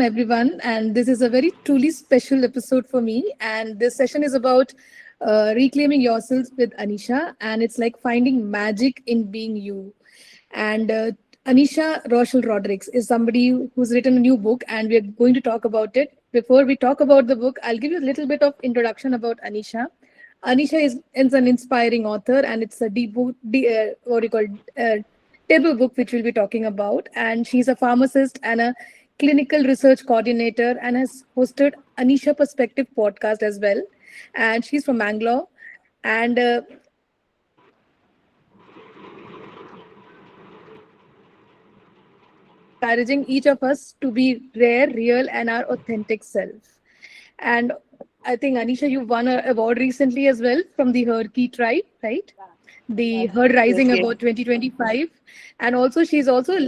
everyone. And this is a very truly special episode for me. And this session is about reclaiming yourself with Anisha. And it's like finding magic in being you. And Anisha Roshal Rodrigues is somebody who's written a new book, and we're going to talk about it. Before we talk about the book, I'll give you a little bit of introduction about Anisha. Anisha is an inspiring author, and it's a what do you call table book which we'll be talking about. And she's a pharmacist and a clinical research coordinator, and has hosted Anisha Perspective podcast as well. And she's from Bangalore, and encouraging each of us to be rare, real, and our authentic self. And I think Anisha, you won an award recently as well from the HerKey tribe, right? The Her Yes, Rising yes. Award 2025, and also she's also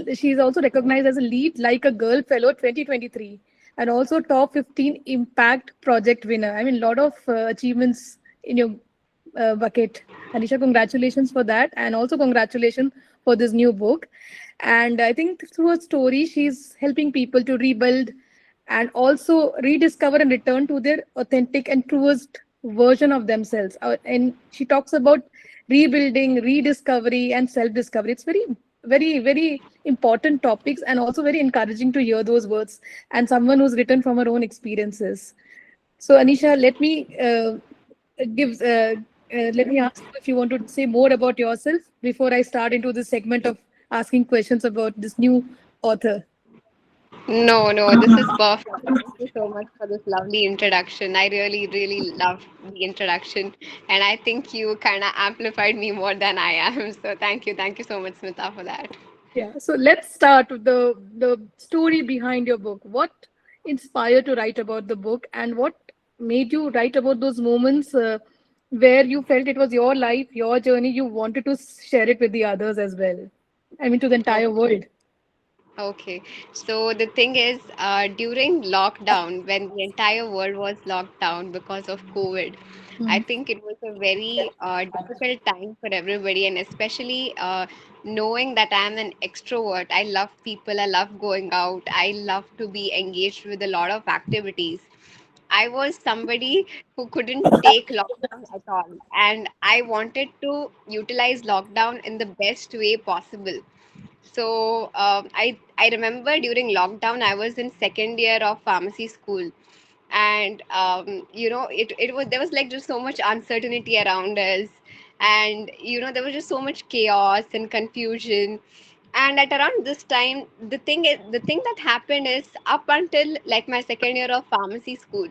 recognized as a Lead Like a Girl Fellow 2023, and also top 15 Impact Project winner. I mean, a lot of achievements in your bucket. Anisha, congratulations for that, and also congratulations for this new book. And I think through her story, she's helping people to rebuild and also rediscover and return to their authentic and truest version of themselves. And she talks about rebuilding, rediscovery, and self discovery. It's very important topics, and also very encouraging to hear those words and someone who's written from her own experiences. So, Anisha, give let me ask you if you want to say more about yourself before I start into this segment of asking questions about this new author. No, no, this is perfect. Thank you so much for this lovely introduction. I really, really love the introduction, and I think you kind of amplified me more than I am. So thank you so much, Smita, for that. Yeah. So let's start with the story behind your book. What inspired to write about the book, and what made you write about those moments where you felt it was your life, your journey, you wanted to share it with the others as well. I mean, to the entire world. Okay, so the thing is, during lockdown, when the entire world was locked down because of COVID, I Mm. think it was a very difficult time for everybody, and especially knowing that I'm an extrovert. I love people, I love going out, I love to be engaged with a lot of activities. I was somebody who couldn't take lockdown at all, and I wanted to utilize lockdown in the best way possible. So I remember during lockdown I was in second year of pharmacy school, and it was there was like just so much uncertainty around us, and there was just so much chaos and confusion. And at around this time, the thing that happened is, up until like my second year of pharmacy school,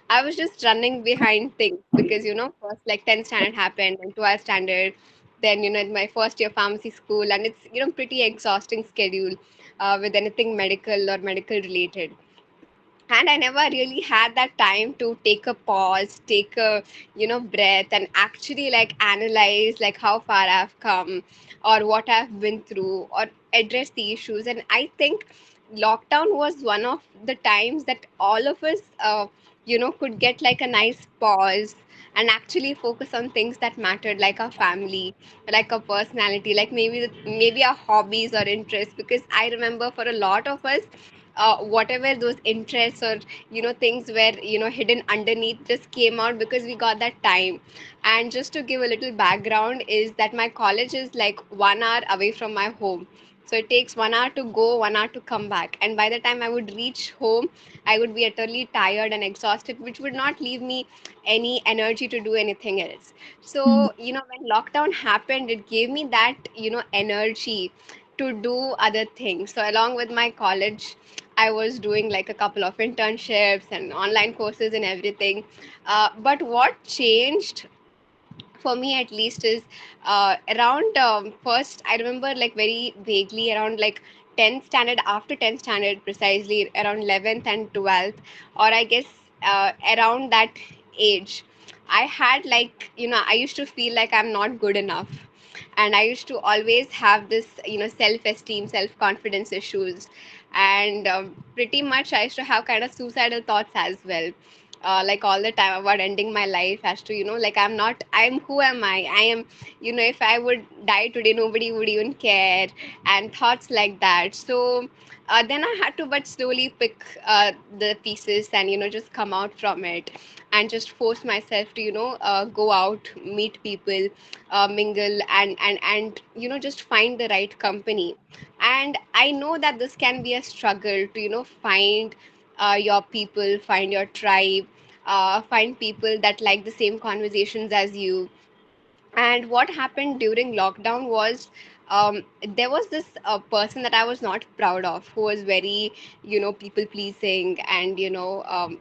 I was just running behind things because first like 10th standard happened and 12th standard, then in my first year pharmacy school, and it's pretty exhausting schedule with anything medical or medical related. And I never really had that time to take a pause, take a breath, and actually like analyze like how far I've come or what I've been through or address the issues. And I think lockdown was one of the times that all of us could get like a nice pause and actually focus on things that mattered, like our family, like our personality, like maybe our hobbies or interests. Because I remember for a lot of us, whatever those interests or things were hidden underneath just came out because we got that time. And just to give a little background is that my college is like 1 hour away from my home, so it takes 1 hour to go, 1 hour to come back, and by the time I would reach home, I would be utterly tired and exhausted, which would not leave me any energy to do anything else. Mm. So when lockdown happened, it gave me that energy to do other things. So along with my college, I was doing like a couple of internships and online courses and everything. But what changed for me at least is around first, I remember like very vaguely around like 10th standard, after 10th standard, precisely around 11th and 12th, or I guess around that age, I had like I used to feel like I'm not good enough, and I used to always have this self esteem, self confidence issues. And pretty much I used to have kind of suicidal thoughts as well. like all the time about ending my life as to, like I'm who am I am, if I would die today, nobody would even care, and thoughts like that. So then I had to but slowly pick the pieces and, just come out from it, and just force myself to, go out, meet people, mingle, and just find the right company. And I know that this can be a struggle to, find your people, find your tribe, find people that like the same conversations as you. And what happened during lockdown was, there was this person that I was not proud of, who was very, people pleasing, and,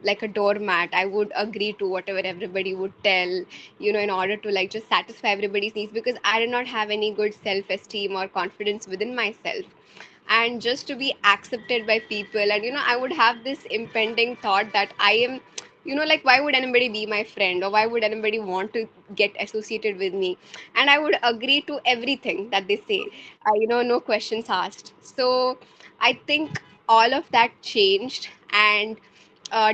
like a doormat. I would agree to whatever everybody would tell, in order to like just satisfy everybody's needs, because I did not have any good self esteem or confidence within myself. And just to be accepted by people, and, I would have this impending thought that I am, like, why would anybody be my friend, or why would anybody want to get associated with me? And I would agree to everything that they say, no questions asked. So I think all of that changed. And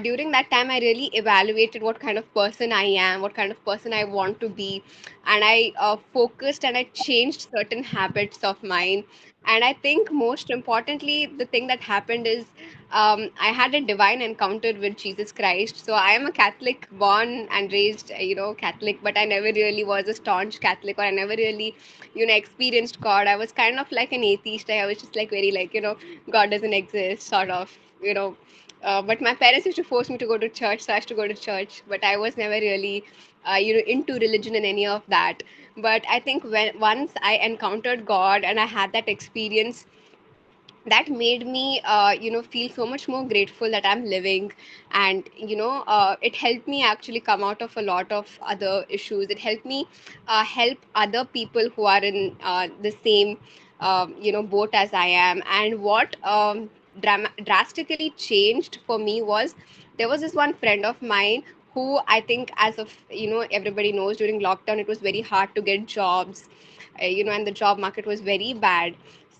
during that time, I really evaluated what kind of person I am, what kind of person I want to be. And I focused, and I changed certain habits of mine. And I think most importantly, the thing that happened is, I had a divine encounter with Jesus Christ. So I am a Catholic, born and raised, Catholic, but I never really was a staunch Catholic, or I never really, experienced God. I was kind of like an atheist. I was just like very like, God doesn't exist, sort of, you know. But my parents used to force me to go to church, so I used to go to church. But I was never really, into religion and any of that. But I think when once I encountered God and I had that experience, that made me, feel so much more grateful that I'm living. And, it helped me actually come out of a lot of other issues. It helped me help other people who are in the same, boat as I am. And what drastically changed for me was, there was this one friend of mine who, I think, as of, everybody knows, during lockdown it was very hard to get jobs, and the job market was very bad.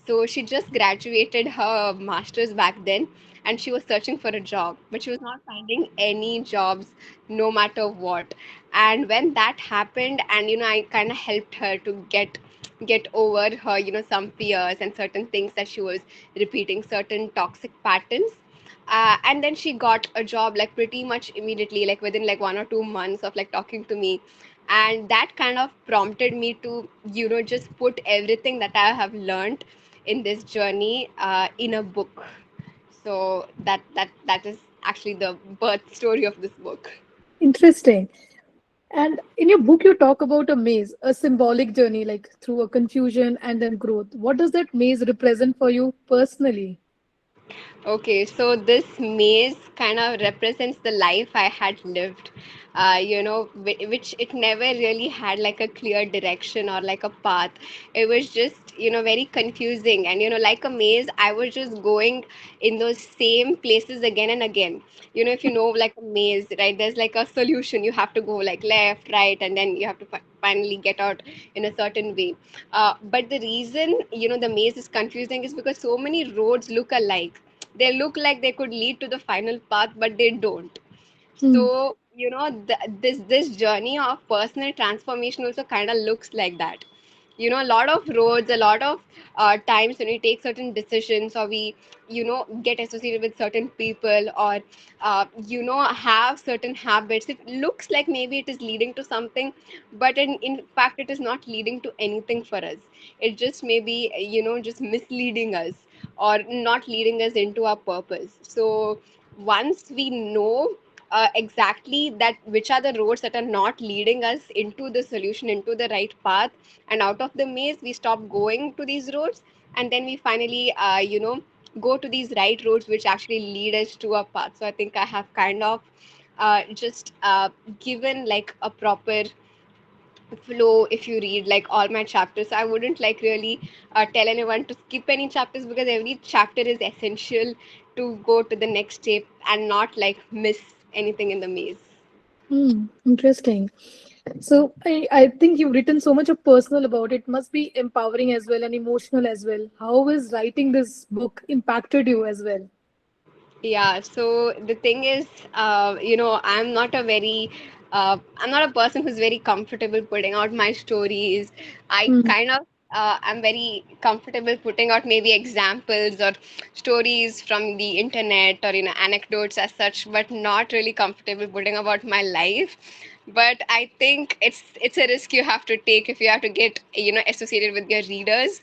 So she just graduated her master's back then, and she was searching for a job, but she was not finding any jobs, no matter what. And when that happened, and, I kind of helped her to get over her, some fears and certain things that she was repeating, certain toxic patterns. And then she got a job like pretty much immediately, like within like 1 or 2 months of like talking to me. And that kind of prompted me to, just put everything that I have learned in this journey in a book. So that is actually the birth story of this book. Interesting. And in your book, you talk about a maze, a symbolic journey, like through a confusion and then growth. What does that maze represent for you personally? Okay, so this maze kind of represents the life I had lived, which it never really had like a clear direction or like a path. It was just, very confusing. And, like a maze, I was just going in those same places again and again. If you know, like a maze, right, there's like a solution. You have to go like left, right, and then you have to finally get out in a certain way. But the reason, the maze is confusing is because so many roads look alike. They look like they could lead to the final path, but they don't. Hmm. So, this journey of personal transformation also kind of looks like that. A lot of roads, a lot of times when we take certain decisions, or we, get associated with certain people, or have certain habits, it looks like maybe it is leading to something, but in fact it is not leading to anything for us. It just may be, just misleading us, or not leading us into our purpose. So once we know exactly that which are the roads that are not leading us into the solution, into the right path, and out of the maze, we stop going to these roads, and then we finally, go to these right roads which actually lead us to a path. So I think I have kind of just given like a proper flow. If you read like all my chapters, I wouldn't like really tell anyone to skip any chapters, because every chapter is essential to go to the next step and not like miss anything in the maze. Hmm. Interesting. So I think you've written so much of personal about it. Must be empowering as well and emotional as well. How has writing this book impacted you as well? Yeah, so the thing is, I'm not a person who's very comfortable putting out my stories. I Mm. kind of, I'm very comfortable putting out maybe examples or stories from the internet or, anecdotes as such, but not really comfortable putting about my life. But I think it's a risk you have to take if you have to get, associated with your readers.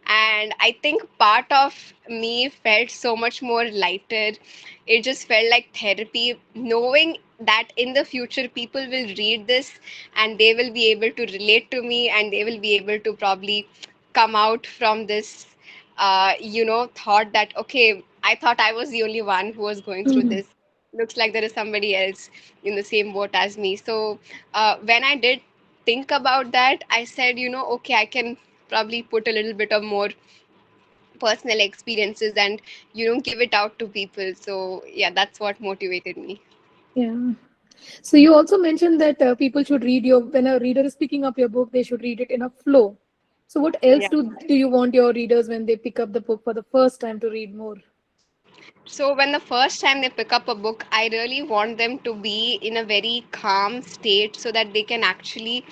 And I think part of me felt so much more lighter. It just felt like therapy, knowing that in the future people will read this and they will be able to relate to me, and they will be able to probably come out from this thought that, okay, I thought I was the only one who was going through Mhm. this. Looks like there is somebody else in the same boat as me. So when I did think about that, I said, okay, I can probably put a little bit of more personal experiences and, give it out to people. So yeah, that's what motivated me. Yeah. So you also mentioned that people should read your, when a reader is picking up your book, they should read it in a flow. So what else Yeah. do you want your readers when they pick up the book for the first time to read more? So when the first time they pick up a book, I really want them to be in a very calm state so that they can actually,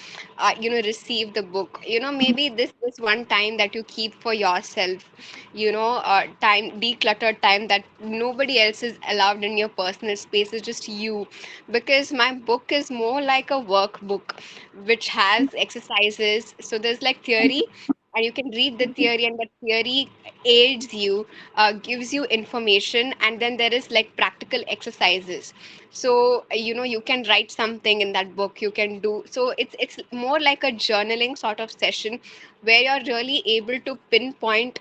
receive the book. Maybe this one time that you keep for yourself, time, decluttered time that nobody else is allowed in your personal space, is just you. Because my book is more like a workbook, which has exercises. So there's like theory, and you can read the theory, and the theory aids you, gives you information, and then there is like practical exercises. So you can write something in that book, you can do, so it's more like a journaling sort of session where you're really able to pinpoint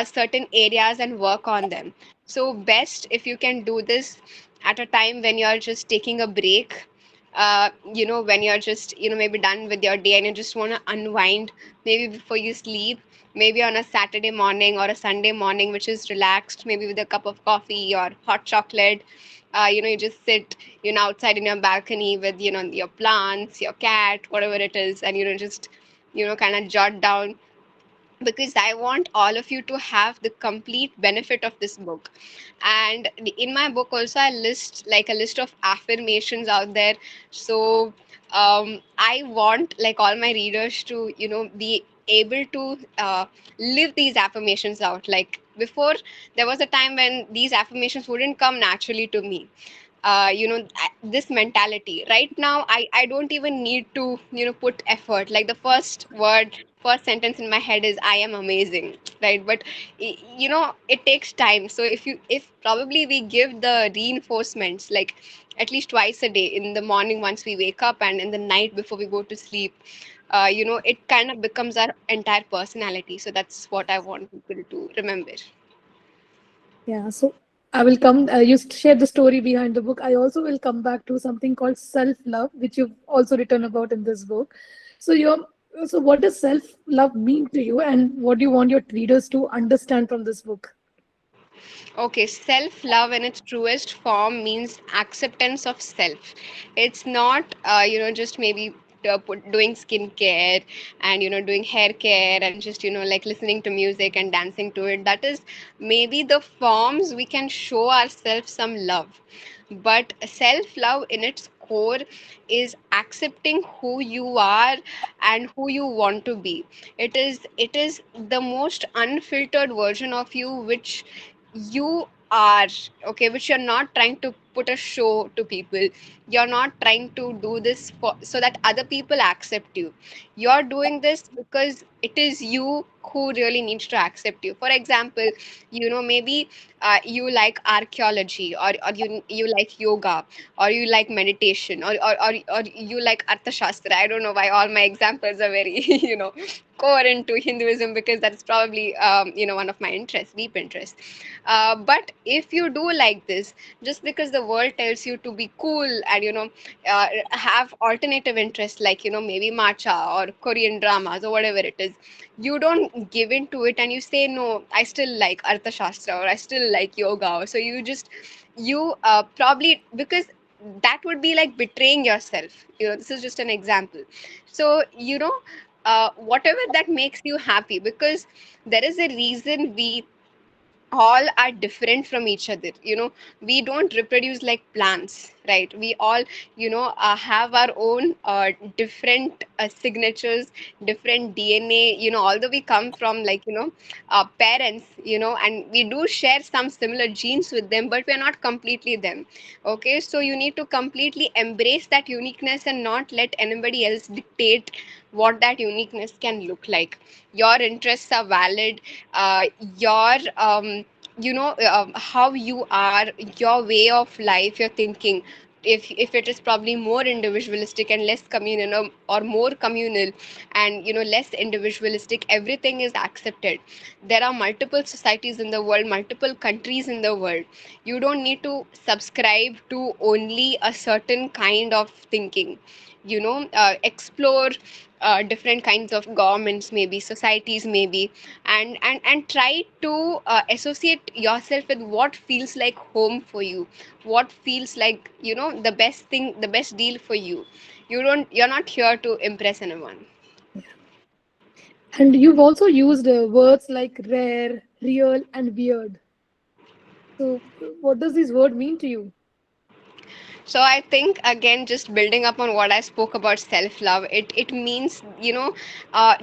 certain areas and work on them. So best if you can do this at a time when you're just taking a break, when you're just, maybe done with your day and you just want to unwind, maybe before you sleep, maybe on a Saturday morning or a Sunday morning, which is relaxed, maybe with a cup of coffee or hot chocolate. You just sit, outside in your balcony with, your plants, your cat, whatever it is, and, just, kind of jot down, because I want all of you to have the complete benefit of this book. And in my book also, I list like a list of affirmations out there. So I want like all my readers to, be able to live these affirmations out. Like before, there was a time when these affirmations wouldn't come naturally to me. This mentality right now, I don't even need to, put effort. Like the first sentence in my head is I am amazing, right? But it takes time. So if probably we give the reinforcements like at least twice a day, in the morning once we wake up and in the night before we go to sleep, it kind of becomes our entire personality. So that's what I want people to remember. Yeah, so I will come. You shared the story behind the book. I also will come back to something called self love, which you've also written about in this book. So, so what does self love mean to you, and what do you want your readers to understand from this book? Okay, self love in its truest form means acceptance of self. It's not, just maybe doing skincare and, doing hair care and just, like listening to music and dancing to it. That is maybe the forms we can show ourselves some love. But self love in its core is accepting who you are and who you want to be. It is the most unfiltered version of you, which you are, okay, which you're not trying to put a show to people. You're not trying to do this for so that other people accept you. You're doing this because it is you who really needs to accept you. For example, maybe you like archaeology, or you like yoga, or you like meditation, or you like arthashastra. I don't know why all my examples are very core into Hinduism, because that's probably one of my interests, deep interests. But if you do like this, just because the world tells you to be cool and have alternative interests like maybe matcha or Korean dramas or whatever it is, you don't give in to it and you say no, I still like arthashastra, or I still like yoga. Or so you just you probably, because that would be like betraying yourself. This is just an example. So whatever that makes you happy, because there is a reason we all are different from each other. We don't reproduce like plants, right? We all have our own different signatures, different DNA, although we come from like parents, and we do share some similar genes with them, but we're not completely them. Okay, so you need to completely embrace that uniqueness and not let anybody else dictate what that uniqueness can look like. Your interests are valid. Your how you are, your way of life, your thinking, if it is probably more individualistic and less communal, or more communal and less individualistic, everything is accepted. There are multiple societies in the world, multiple countries in the world. You don't need to subscribe to only a certain kind of thinking. Explore different kinds of governments, maybe societies, maybe, and try to associate yourself with what feels like home for you, what feels like the best thing, the best deal for you. You're not here to impress anyone. Yeah. And you've also used words like rare, real, and weird. So, what does this word mean to you? So I think, again, just building up on what I spoke about self love, it means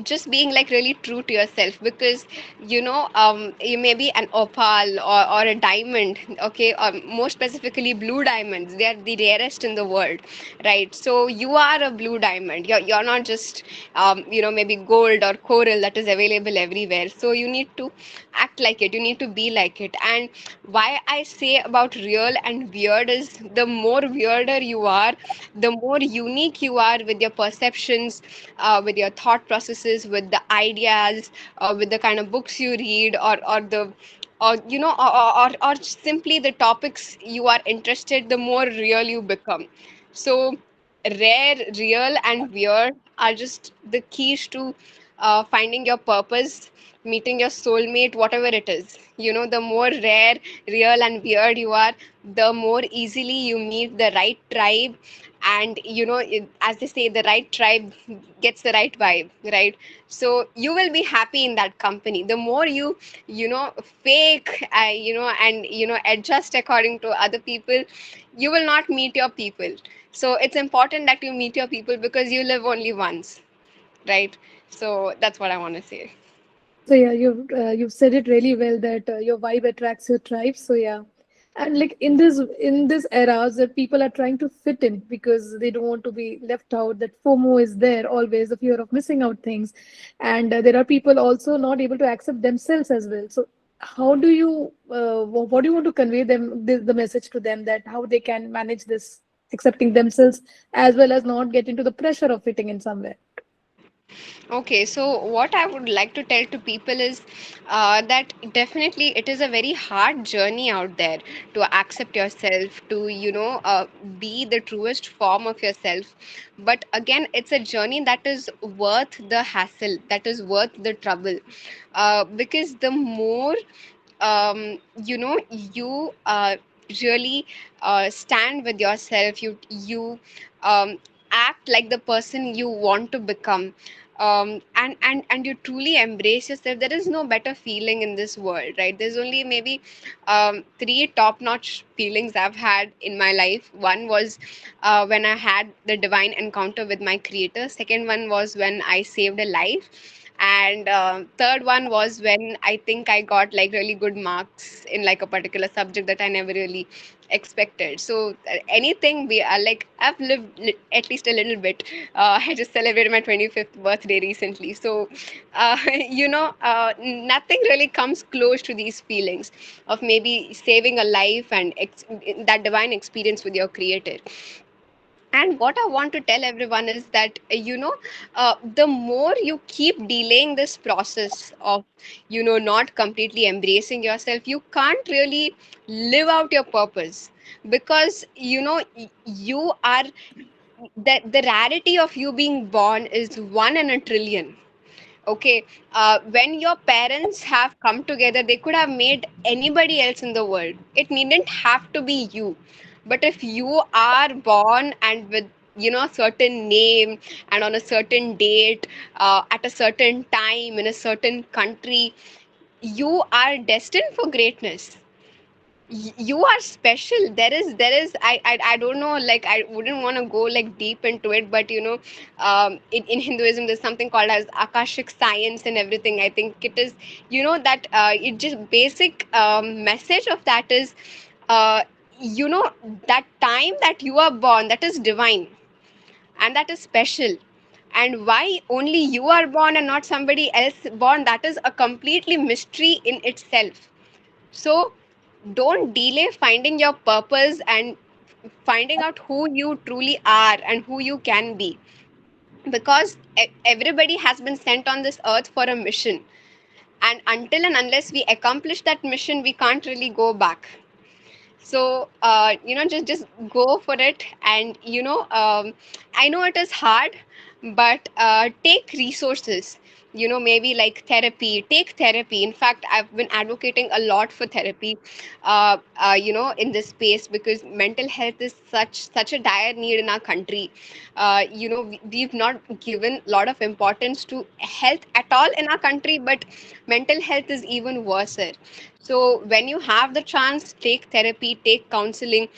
just being like really true to yourself, because you may be an opal, or a diamond, okay, or more specifically blue diamonds. They are the rarest in the world, right? So you are a blue diamond. You're not just maybe gold or coral that is available everywhere. So you need to act like it, you need to be like it. And why I say about real and weird is, the more weirder you are, the more unique you are with your perceptions, with your thought processes, with the ideas, with the kind of books you read, or the or or simply the topics you are interested, the more real you become. So rare, real, and weird are just the keys to finding your purpose, meeting your soulmate, whatever it is. The more rare, real, and weird you are, the more easily you meet the right tribe. And as they say, the right tribe gets the right vibe, right? So you will be happy in that company. The more you fake, and adjust according to other people, you will not meet your people. So it's important that you meet your people, because you live only once, right? So that's what I want to say. So yeah, you've said it really well that your vibe attracts your tribe. So yeah, and like in this eras that people are trying to fit in because they don't want to be left out. That FOMO is there always, the fear of missing out things, and there are people also not able to accept themselves as well. So how do you what do you want to convey them the message to them that how they can manage this accepting themselves as well as not get into the pressure of fitting in somewhere? Okay, so what I would like to tell to people is that definitely it is a very hard journey out there to accept yourself, to, be the truest form of yourself. But again, it's a journey that is worth the hassle, that is worth the trouble. Because the more you really stand with yourself, you um, act like the person you want to become, and you truly embrace yourself. There is no better feeling in this world, right? There's only maybe three top notch feelings I've had in my life. One was when I had the divine encounter with my creator. Second one was when I saved a life. And third one was when I think I got like really good marks in like a particular subject that I never really expected. So anything, we are like, I've lived at least a little bit. I just celebrated my 25th birthday recently. So nothing really comes close to these feelings of maybe saving a life and that divine experience with your creator. And what I want to tell everyone is that, the more you keep delaying this process of, not completely embracing yourself, you can't really live out your purpose. Because, you are, the rarity of you being born is one in a trillion. Okay, when your parents have come together, they could have made anybody else in the world. It needn't have to be you. But if you are born and with a certain name and on a certain date, at a certain time in a certain country, You are destined for greatness. You are special. There is I don't know, like I wouldn't want to go like deep into it, but in Hinduism there's something called as akashic science and everything. I think it is, that it just basic message of that is, uh, you know that time that you are born, that is divine, and that is special. And why only you are born and not somebody else born, that is a completely mystery in itself. So don't delay finding your purpose and finding out who you truly are and who you can be, because everybody has been sent on this earth for a mission, and until and unless we accomplish that mission, we can't really go back. So just go for it. And I know it is hard, but take resources, maybe like therapy. Take therapy. In fact, I've been advocating a lot for therapy, in this space, because mental health is such a dire need in our country. We've not given a lot of importance to health at all in our country, but mental health is even worse. So when you have the chance, take therapy, take counseling.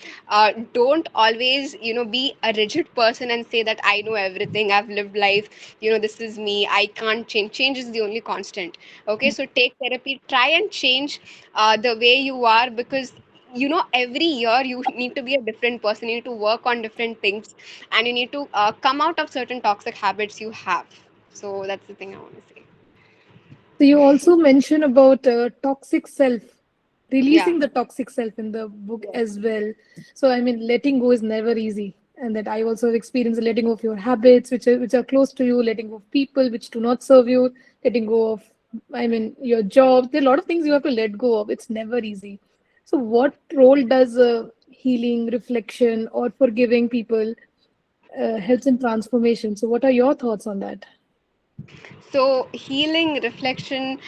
Don't always, be a rigid person and say that I know everything, I've lived life, this is me, I can't change. Change is the only constant. Okay, so take therapy, try and change the way you are, because every year you need to be a different person, you need to work on different things, and you need to come out of certain toxic habits you have. So that's the thing I want to say. So you also mention about toxic self, Yeah. releasing the toxic self in the book Yes. as well. So I mean, letting go is never easy, and that I also have experienced letting go of your habits, which are close to you, letting go of people which do not serve you, letting go of, I mean, your job. There are a lot of things you have to let go of. It's never easy. So what role does healing, reflection, or forgiving people helps in transformation? So what are your thoughts on that? So healing reflection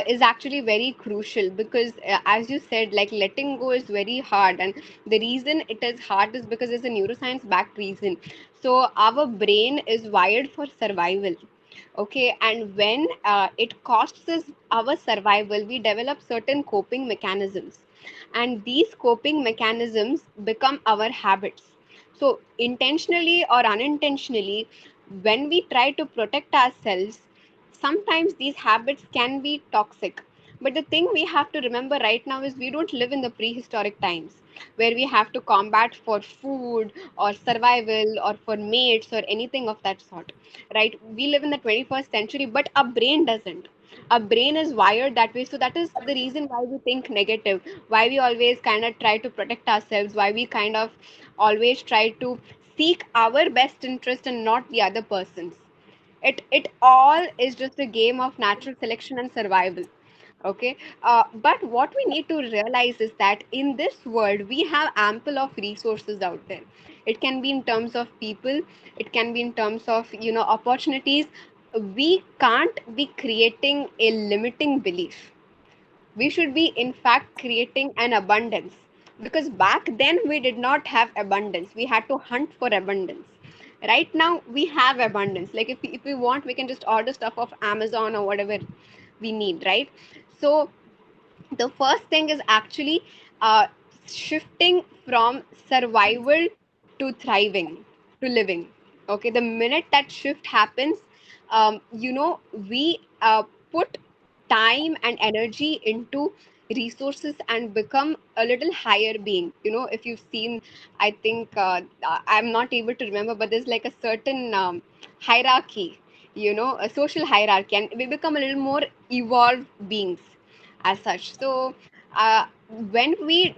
is actually very crucial, because as you said, like letting go is very hard, and the reason it is hard is because there's a neuroscience backed reason. So our brain is wired for survival. Okay, and when it costs us our survival, we develop certain coping mechanisms, and these coping mechanisms become our habits. So intentionally or unintentionally, when we try to protect ourselves, sometimes these habits can be toxic. But the thing we have to remember right now is we don't live in the prehistoric times where we have to combat for food or survival or for mates or anything of that sort, right? We live in the 21st century, but our brain doesn't. Our brain is wired that way. So that is the reason why we think negative, why we always kind of try to protect ourselves, why we kind of always try to seek our best interest and not the other person's. It all is just a game of natural selection and survival. Okay, but what we need to realize is that in this world we have ample of resources out there. It can be in terms of people, it can be in terms of opportunities. We can't be creating a limiting belief. We should be in fact creating an abundance, because back then we did not have abundance, we had to hunt for abundance. Right now we have abundance. Like if we want, we can just order stuff off Amazon or whatever we need, right? So the first thing is actually uh, shifting from survival to thriving, to living. Okay, the minute that shift happens, we put time and energy into resources and become a little higher being. If you've seen, I think I'm not able to remember, but there's like a certain hierarchy, a social hierarchy, and we become a little more evolved beings as such. So uh, when we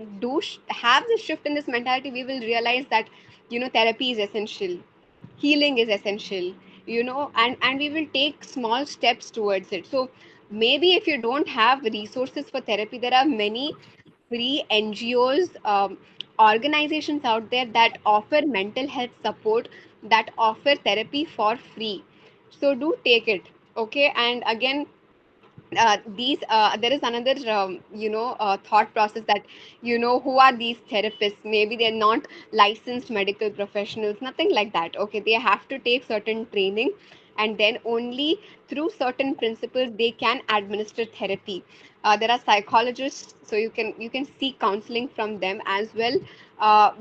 have this shift in this mentality, we will realize that therapy is essential, healing is essential, and we will take small steps towards it. So maybe if you don't have resources for therapy, there are many free NGOs, organizations out there that offer mental health support, that offer therapy for free. So do take it. Okay, and again, these there is another thought process that who are these therapists. Maybe they're not licensed medical professionals, nothing like that. Okay, they have to take certain training, and then only through certain principles they can administer therapy. There are psychologists, so you can seek counseling from them as well.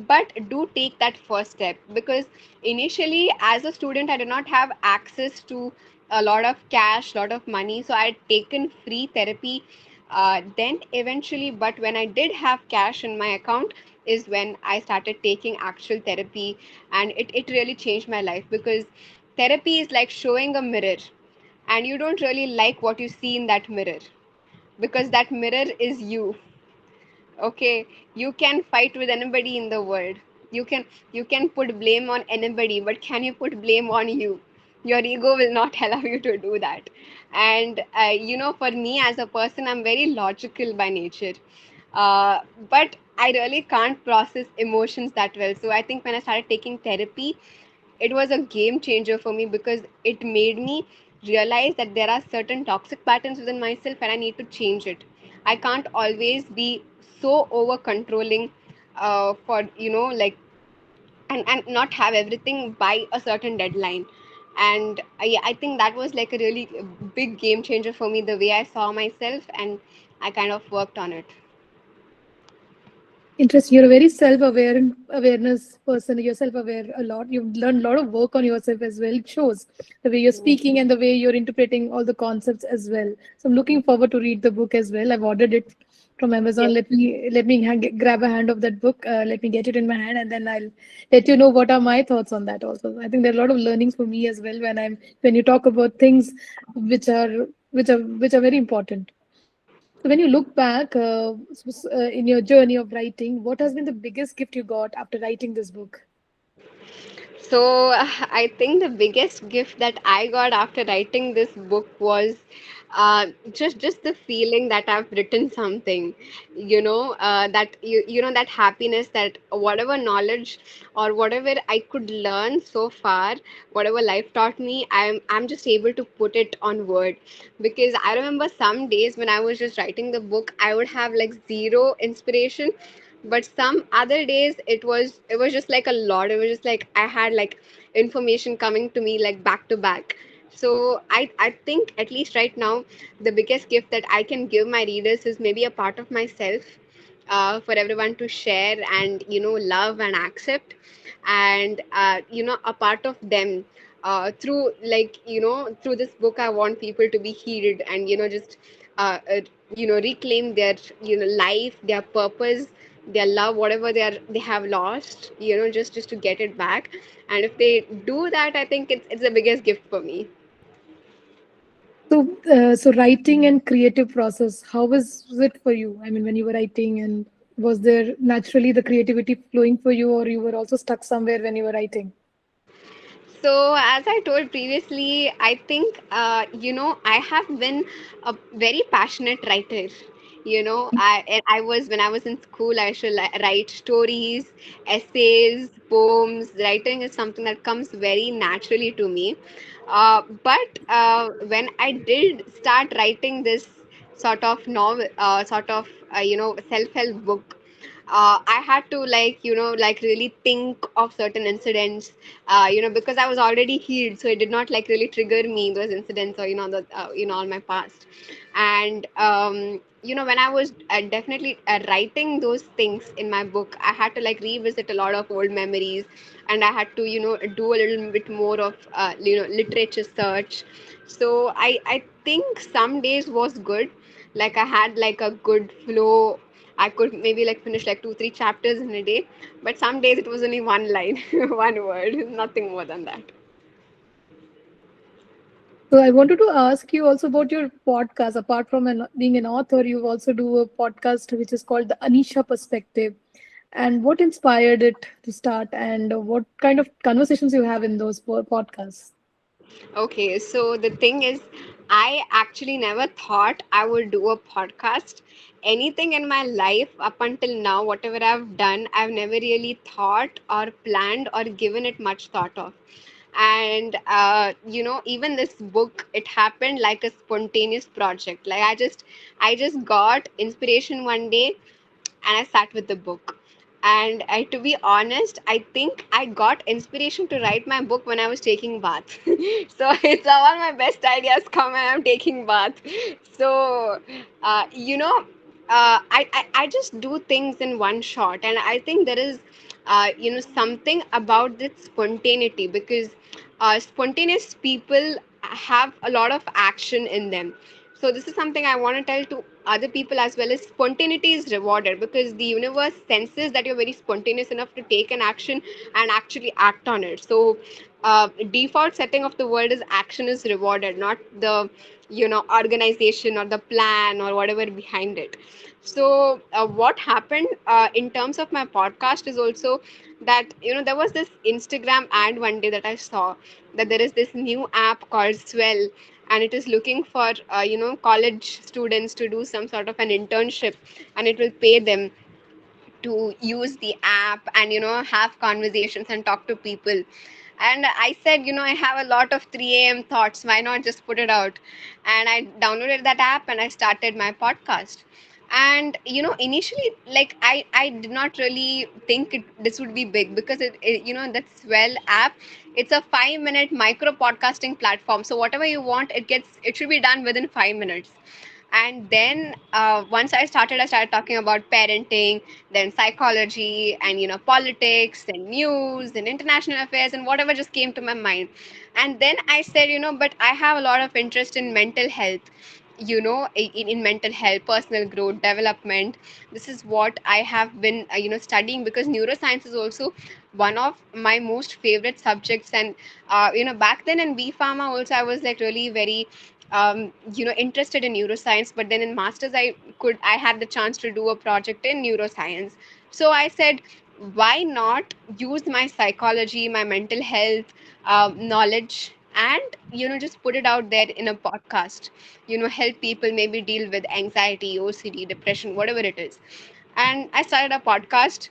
But do take that first step, because initially as a student I did not have access to a lot of cash, lot of money, so I had taken free therapy then eventually. But when I did have cash in my account is when I started taking actual therapy, and it really changed my life, because therapy is like showing a mirror, and you don't really like what you see in that mirror, because that mirror is you. Okay, you can fight with anybody in the world, you can put blame on anybody, but can you put blame on you? Your ego will not allow you to do that. And for me as a person, I'm very logical by nature, uh, but I really can't process emotions that well. So I think when I started taking therapy, it was a game changer for me, because it made me realize that there are certain toxic patterns within myself and I need to change it. I can't always be so over controlling, for like, and not have everything by a certain deadline. And I think that was like a really big game changer for me, the way I saw myself, and I kind of worked on it. Interesting. You're a very self-aware and awareness person. You're self-aware a lot. You've learned a lot of work on yourself as well. It shows the way you're speaking and the way you're interpreting all the concepts as well. So I'm looking forward to read the book as well. I've ordered it from Amazon. Yes. Let me grab a hand of that book. Let me get it in my hand, and then I'll let you know what are my thoughts on that. Also, I think there are a lot of learnings for me as well when you talk about things which are very important. So when you look back in your journey of writing, what has been the biggest gift you got after writing this book? So I think the biggest gift that I got after writing this book was just the feeling that I've written something, that that happiness, that whatever knowledge or whatever I could learn so far, whatever life taught me, I'm just able to put it on word. Because I remember some days when I was just writing the book, I would have like zero inspiration, but some other days it was just like a lot. It was just like I had like information coming to me like back to back. So I think, at least right now, the biggest gift that I can give my readers is maybe a part of myself, for everyone to share and love and accept. And a part of them, through like through this book, I want people to be healed and just uh, uh, reclaim their life, their purpose, their love, whatever they have lost, just to get it back. And if they do that, I think it's the biggest gift for me. So writing and creative process, how was it for you? I mean, when you were writing, and was there naturally the creativity flowing for you, or you were also stuck somewhere when you were writing? So, as I told previously, I think, I have been a very passionate writer. I was, when I was in school, I should write stories, essays, poems. Writing is something that comes very naturally to me. But when I did start writing this sort of novel, sort of, self-help book, I had to, like, like really think of certain incidents, because I was already healed, so it did not like really trigger me those incidents, or all my past. And when I was definitely writing those things in my book, I had to like revisit a lot of old memories, and I had to do a little bit more of literature search. So I think some days was good, like I had like a good flow. I could maybe like finish like 2 3 chapters in a day, but some days it was only one line, one word, nothing more than that. So I wanted to ask you also about your podcast. Apart from being an author, you also do a podcast which is called the Anisha Perspective. And what inspired it to start, and what kind of conversations you have in those podcasts? Okay, so the thing is, I actually never thought I would do a podcast. Anything in my life up until now, whatever I've done, I've never really thought or planned or given it much thought of. And even this book, it happened like a spontaneous project. Like I just got inspiration one day, and I sat with the book. And to be honest, I think I got inspiration to write my book when I was taking bath. So it's all my best ideas come when I'm taking bath. So you know, I just do things in one shot, and I think there is something about this spontaneity, because spontaneous people have a lot of action in them. So this is something I want to tell to other people as well, is spontaneity is rewarded, because the universe senses that you're very spontaneous enough to take an action and actually act on it. So default setting of the world is action is rewarded, not the organization or the plan or whatever behind it. So what happened in terms of my podcast is also that there was this Instagram ad one day that I saw, that there is this new app called Swell, and it is looking for college students to do some sort of an internship, and it will pay them to use the app and have conversations and talk to people. And I said, I have a lot of 3 a.m. thoughts, why not just put it out? And I downloaded that app and I started my podcast. And initially, like, I did not really think this would be big, because that Swell app, it's a 5-minute micro podcasting platform, so whatever you want, it should be done within 5 minutes. And then once I started talking about parenting, then psychology, and politics and news and international affairs and whatever just came to my mind. And then I said, but I have a lot of interest in mental health, in mental health, personal growth, development. This is what I have been studying, because neuroscience is also one of my most favorite subjects. And back then in B Pharma also, I was like really very interested in neuroscience. But then in masters, I had the chance to do a project in neuroscience. So I said, why not use my psychology, my mental health knowledge, and just put it out there in a podcast, help people maybe deal with anxiety, OCD, depression, whatever it is. And I started a podcast.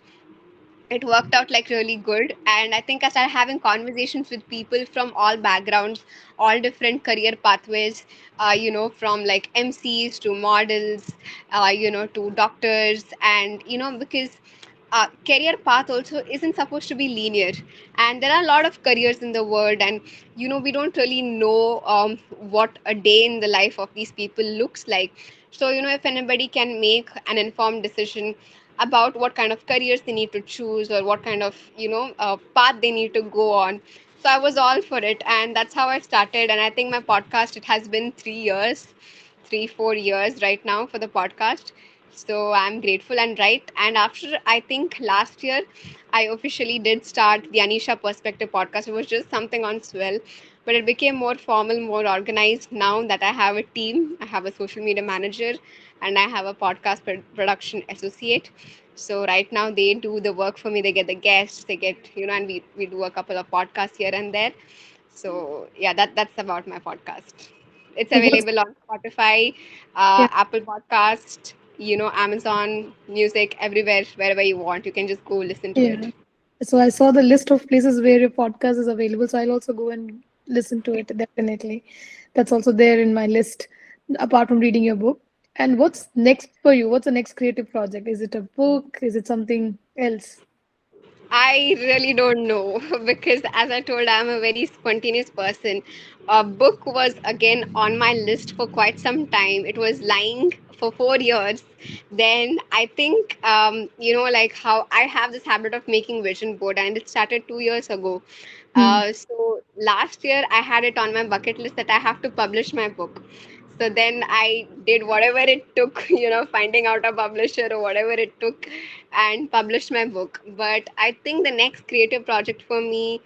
It worked out like really good, and I think I started having conversations with people from all backgrounds, all different career pathways, from like MCs to models, to doctors. And because career path also isn't supposed to be linear, and there are a lot of careers in the world, and we don't really know what a day in the life of these people looks like. So if anybody can make an informed decision about what kind of careers they need to choose, or what kind of path they need to go on, so I was all for it, and that's how I started. And I think my podcast, it has been 3 years, 3 4 years right now for the podcast. So I'm grateful. And right, and after, I think last year, I officially did start the Anisha Perspective podcast. It was just something on Swell, but it became more formal, more organized now that I have a team. I have a social media manager, and I have a podcast production associate. So right now they do the work for me. They get the guests, they get, and we do a couple of podcasts here and there. So yeah, that's about my podcast. It's So what's available on Spotify, yeah, Apple Podcast, Amazon Music, everywhere, wherever you want. You can just go listen to it. yeah. So I saw the list of places where your podcast is available. So I'll also go and listen to it definitely. That's also there in my list, apart from reading your book. And what's next for you? What's the next creative project? Is it a book? Is it something else? I really don't know because, as I told, I'm a very spontaneous person. A book was again on my list for quite some time. It was lying for 4 years. Then I think, like how I have this habit of making vision board, and it started 2 years ago. Hmm. So last year I had it on my bucket list that I have to publish my book. So then I did whatever it took, finding out a publisher or whatever it took, and published my book. But I think the next creative project for me,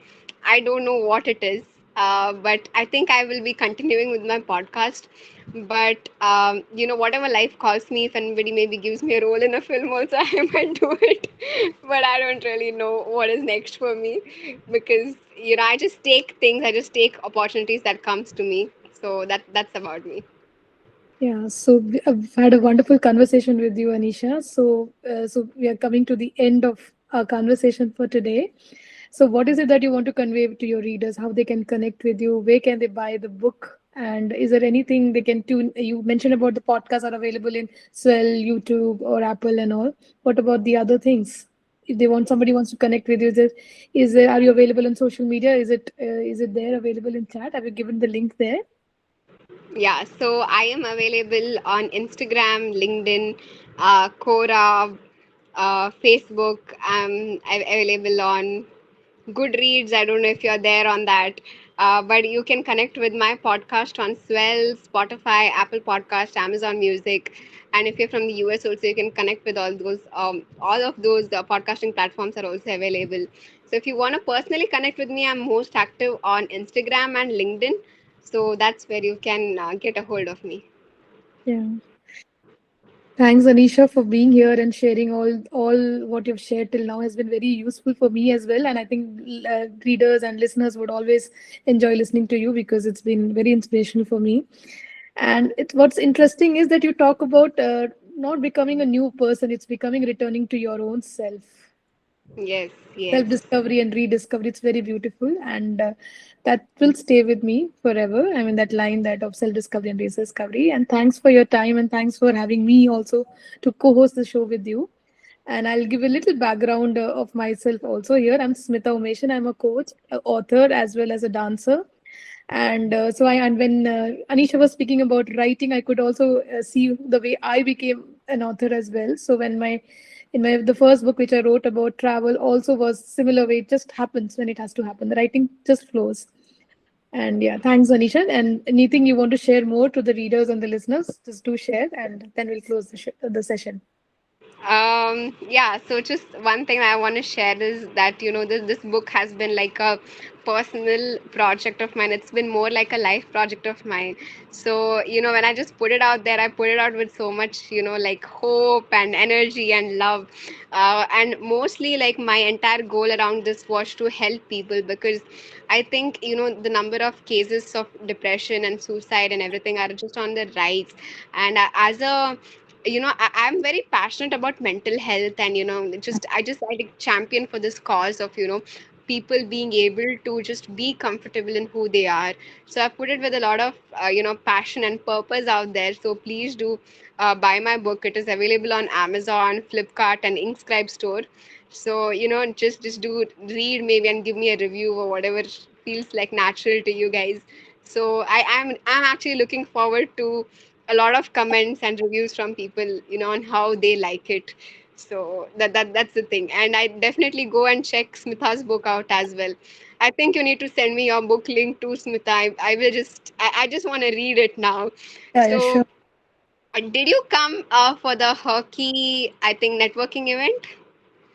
I don't know what it is. But I think I will be continuing with my podcast. But whatever life calls me, if anybody maybe gives me a role in a film, also I might do it. But I don't really know what is next for me, because I just take things, I just take opportunities that comes to me. So that's about me. Yeah, so I've had a wonderful conversation with you, Anisha. So we are coming to the end of our conversation for today. So, what is it that you want to convey to your readers? How they can connect with you? Where can they buy the book? And is there anything they can tune? You mentioned about the podcasts are available in Swell, YouTube, or Apple, and all. What about the other things? if they want, somebody wants to connect with you, is there, are you available on social media? Is it there available in chat? Have you given the link there? Yeah, so I am available on Instagram, LinkedIn, Quora, Facebook. I'm available on Goodreads. I don't know if you're there on that, but you can connect with my podcast on Swell, Spotify, Apple Podcast, Amazon Music, and if you're from the US also, you can connect with all those. All of those podcasting platforms are also available. So if you want to personally connect with me, I'm most active on Instagram and LinkedIn. So that's where you can get a hold of me. Yeah. Thanks, Anisha, for being here and sharing all what you've shared till now has been very useful for me as well. And I think readers and listeners would always enjoy listening to you because it's been very inspirational for me. And what's interesting is that you talk about not becoming a new person; it's becoming returning to your own self. Yes, yes. Self discovery and rediscovery. It's very beautiful, and that will stay with me forever. I mean, that line that of self discovery and rediscovery. And thanks for your time, and thanks for having me also to co host the show with you. And I'll give a little background of myself also here. I'm Smita Umeshan. I'm a coach, author, as well as a dancer. And when Anisha was speaking about writing, I could also see the way I became an author as well. So when my in my the first book which I wrote about travel also was similar way. It just happens when it has to happen. The writing just flows. And yeah, thanks, Anisha. And anything you want to share more to the readers and the listeners, just do share, and then we'll close the session. Yeah, so just one thing I want to share is that, this book has been like a personal project of mine. It's been more like a life project of mine. So, when I just put it out there, I put it out with so much, like hope and energy and love. And mostly, like, my entire goal around this was to help people, because I think, the number of cases of depression and suicide and everything are just on the rise. And as a I'm very passionate about mental health, and I just like champion for this cause of people being able to just be comfortable in who they are. So I put it with a lot of passion and purpose out there. So please do buy my book. It is available on Amazon, Flipkart, and Inkscribe store. So just do read maybe and give me a review or whatever feels like natural to you guys. So I'm actually looking forward to a lot of comments and reviews from people, on how they like it. So that's the thing. And I definitely go and check Smitha's book out as well. I think you need to send me your book link to Smitha. I will I just want to read it now. Yeah, yeah, So sure. did you come for the hockey, I think, networking event?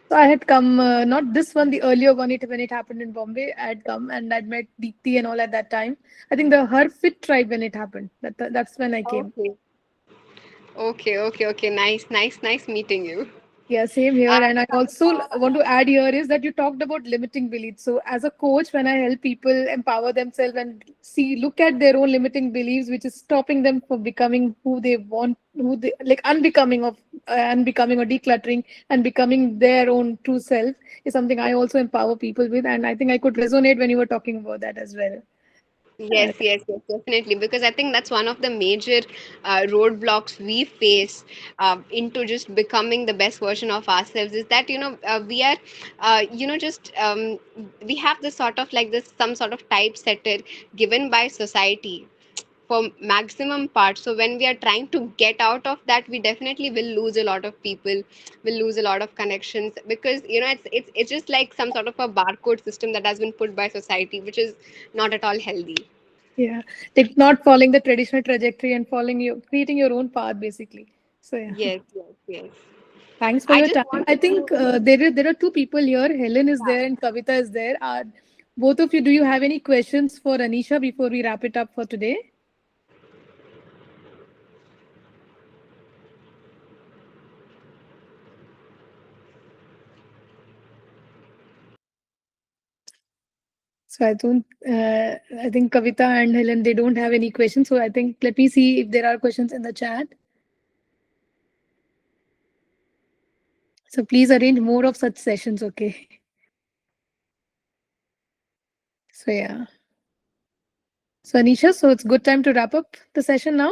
So I had come, not this one, the earlier one. It when it happened in Bombay, I had come and I'd met Deepthi and all at that time. I think the Her Fit tribe when it happened. That's when I came. Okay. Okay. Nice meeting you. Yeah, same here. Uh, And I also want to add here is that you talked about limiting beliefs. So as a coach, when I help people empower themselves and look at their own limiting beliefs, which is stopping them from becoming who they want, who they like, unbecoming or decluttering and becoming their own true self is something I also empower people with. And I think I could resonate when you were talking about that as well. Uh, Yes, definitely. Because I think that's one of the major roadblocks we face into just becoming the best version of ourselves, is that, we are, just we have this sort of like this, some sort of typesetter given by society for maximum part. So when we are trying to get out of that, we definitely will lose a lot of people, will lose a lot of connections, because it's just like some sort of a barcode system that has been put by society, which is not at all healthy. yeah, like not following the traditional trajectory and creating your own path basically. So yeah. Yes. Thanks for I your just time. I wanted to. think there are two people here. Helen is there and Kavita is there. Both of you, do you have any questions for Anisha before we wrap it up for today? So I don't. I think Kavita and Helen they don't have any questions. So I think let me see if there are questions in the chat. So please arrange more of such sessions. Okay. So yeah. So Anisha, so it's good time to wrap up the session now.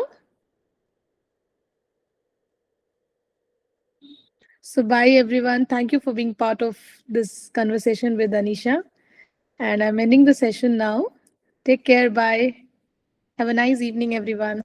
So, bye everyone. Thank you for being part of this conversation with Anisha. And I'm ending the session now. Take care. Bye. Have a nice evening, everyone.